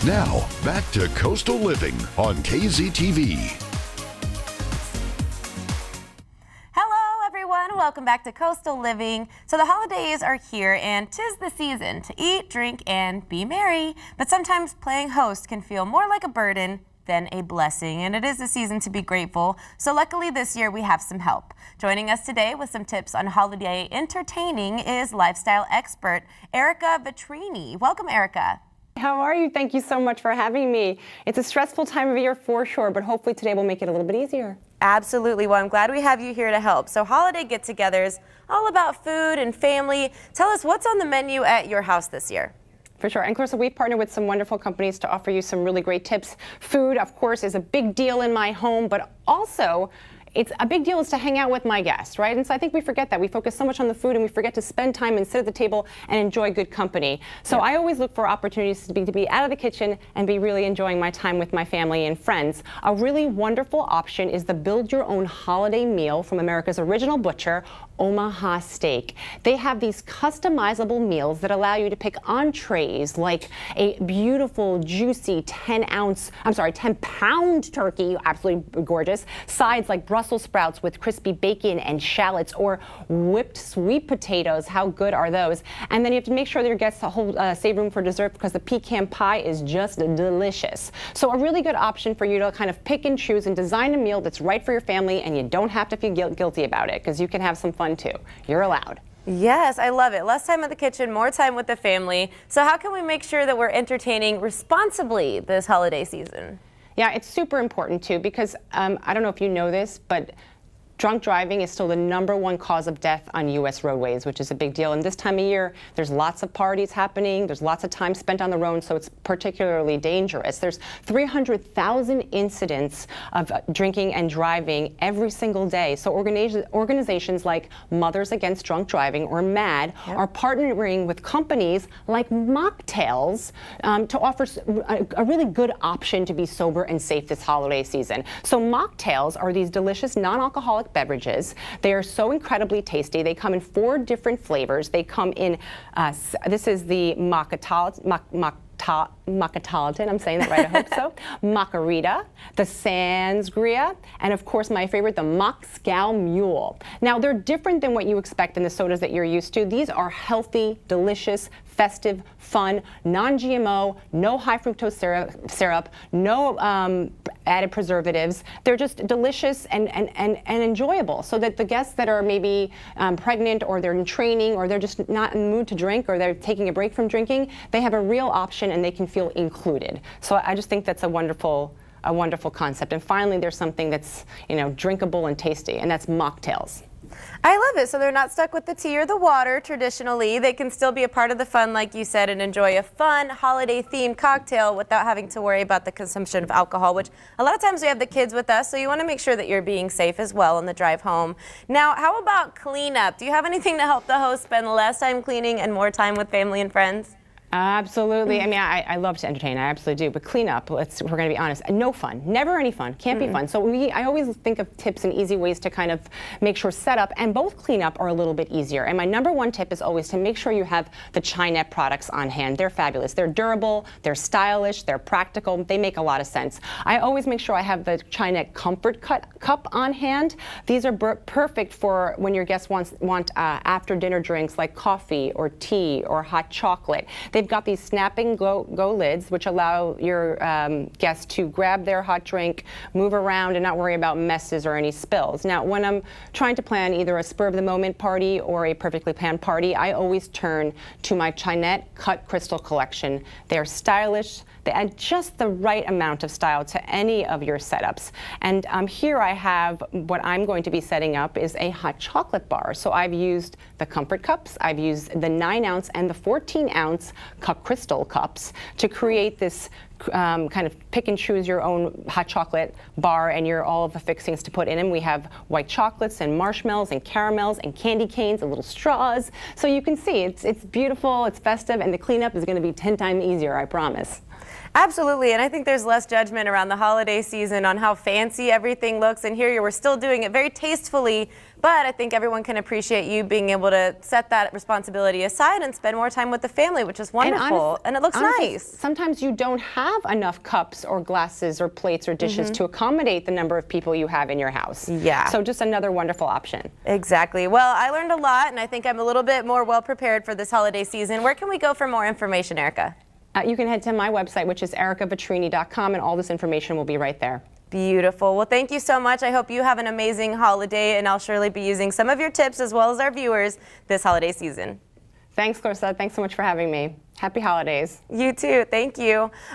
Now, back to Coastal Living on KZTV. Hello, everyone. Welcome back to Coastal Living. So the holidays are here, and 'tis the season to eat, drink, and be merry. But sometimes playing host can feel more like a burden than a blessing, and it is a season to be grateful. So luckily this year we have some help. Joining us today with some tips on holiday entertaining is lifestyle expert Erica Vetrini. Welcome, Erica. How are you? Thank you so much for having me. It's a stressful time of year for sure, but hopefully today will make it a little bit easier. Absolutely. Well, I'm glad we have you here to help. So holiday get-togethers, all about food and family. Tell us what's on the menu at your house this year. For sure. And Clarissa, we've partnered with some wonderful companies to offer you some really great tips. Food, of course, is a big deal in my home, but also it's a big deal is to hang out with my guests, right? And so I think we forget that. We focus so much on the food and we forget to spend time and sit at the table and enjoy good company. So I always look for opportunities to be out of the kitchen and be really enjoying my time with my family and friends. A really wonderful option is the build your own holiday meal from America's original butcher, Omaha Steak. They have these customizable meals that allow you to pick entrees like a beautiful, juicy 10-pound turkey, absolutely gorgeous, sides like Brussels sprouts with crispy bacon and shallots, or whipped sweet potatoes. How good are those? And then you have to make sure that your guests save room for dessert because the pecan pie is just delicious. So a really good option for you to kind of pick and choose and design a meal that's right for your family, and you don't have to feel guilty about it because you can have some fun too. You're allowed. Yes, I love it. Less time at the kitchen, more time with the family. So how can we make sure that we're entertaining responsibly this holiday season? Yeah, it's super important too because I don't know if you know this, but drunk driving is still the #1 cause of death on U.S. roadways, which is a big deal. And this time of year, there's lots of parties happening. There's lots of time spent on the road, so it's particularly dangerous. There's 300,000 incidents of drinking and driving every single day. So organizations like Mothers Against Drunk Driving, or MAD, are partnering with companies like Mocktails to offer a really good option to be sober and safe this holiday season. So Mocktails are these delicious non-alcoholic beverages. They are so incredibly tasty. They come in 4 different flavors. They come in, this is the Maccapolitan, I'm saying that right, I hope so. Macarita, the Sangria, and of course my favorite, the Moscow Mule. Now they're different than what you expect in the sodas that you're used to. These are healthy, delicious, festive, fun, non-GMO, no high fructose syrup, no added preservatives. They're just delicious and enjoyable, so that the guests that are maybe pregnant, or they're in training, or they're just not in the mood to drink, or they're taking a break from drinking, they have a real option and they can feel included. So I just think that's a wonderful concept. And finally, there's something that's, drinkable and tasty, and that's mocktails. I love it. So they're not stuck with the tea or the water traditionally. They can still be a part of the fun, like you said, and enjoy a fun holiday-themed cocktail without having to worry about the consumption of alcohol, which a lot of times we have the kids with us, so you want to make sure that you're being safe as well on the drive home. Now, how about cleanup? Do you have anything to help the host spend less time cleaning and more time with family and friends? Absolutely. I mean, I love to entertain. I absolutely do. But cleanup, we're going to be honest, no fun. Never any fun. Can't be fun. So I always think of tips and easy ways to kind of make sure setup and both cleanup are a little bit easier. And my #1 tip is always to make sure you have the Chinet products on hand. They're fabulous. They're durable, they're stylish, they're practical, they make a lot of sense. I always make sure I have the Chinet Comfort Cup on hand. These are perfect for when your guests want after dinner drinks like coffee or tea or hot chocolate. They've got these snapping go lids, which allow your guests to grab their hot drink, move around, and not worry about messes or any spills. Now, when I'm trying to plan either a spur-of-the-moment party or a perfectly planned party, I always turn to my Chinet Cut Crystal collection. They're stylish. They add just the right amount of style to any of your setups. And here I have what I'm going to be setting up is a hot chocolate bar. So I've used the Comfort Cups, I've used the 9-ounce and the 14-ounce Cut Crystal cups to create this kind of pick and choose your own hot chocolate bar, and all of the fixings to put in them. We have white chocolates and marshmallows and caramels and candy canes and little straws. So you can see it's beautiful, it's festive, and the cleanup is going to be 10 times easier, I promise. Absolutely, and I think there's less judgment around the holiday season on how fancy everything looks, and here we're still doing it very tastefully, but I think everyone can appreciate you being able to set that responsibility aside and spend more time with the family, which is wonderful, and it looks honestly, nice. Sometimes you don't have have enough cups or glasses or plates or dishes to accommodate the number of people you have in your house. Yeah. So just another wonderful option. Exactly. Well, I learned a lot, and I think I'm a little bit more well prepared for this holiday season. Where can we go for more information, Erica? You can head to my website, which is ericavetrini.com, and all this information will be right there. Beautiful. Well, thank you so much. I hope you have an amazing holiday, and I'll surely be using some of your tips as well as our viewers this holiday season. Thanks, Clarissa. Thanks so much for having me. Happy holidays. You too. Thank you.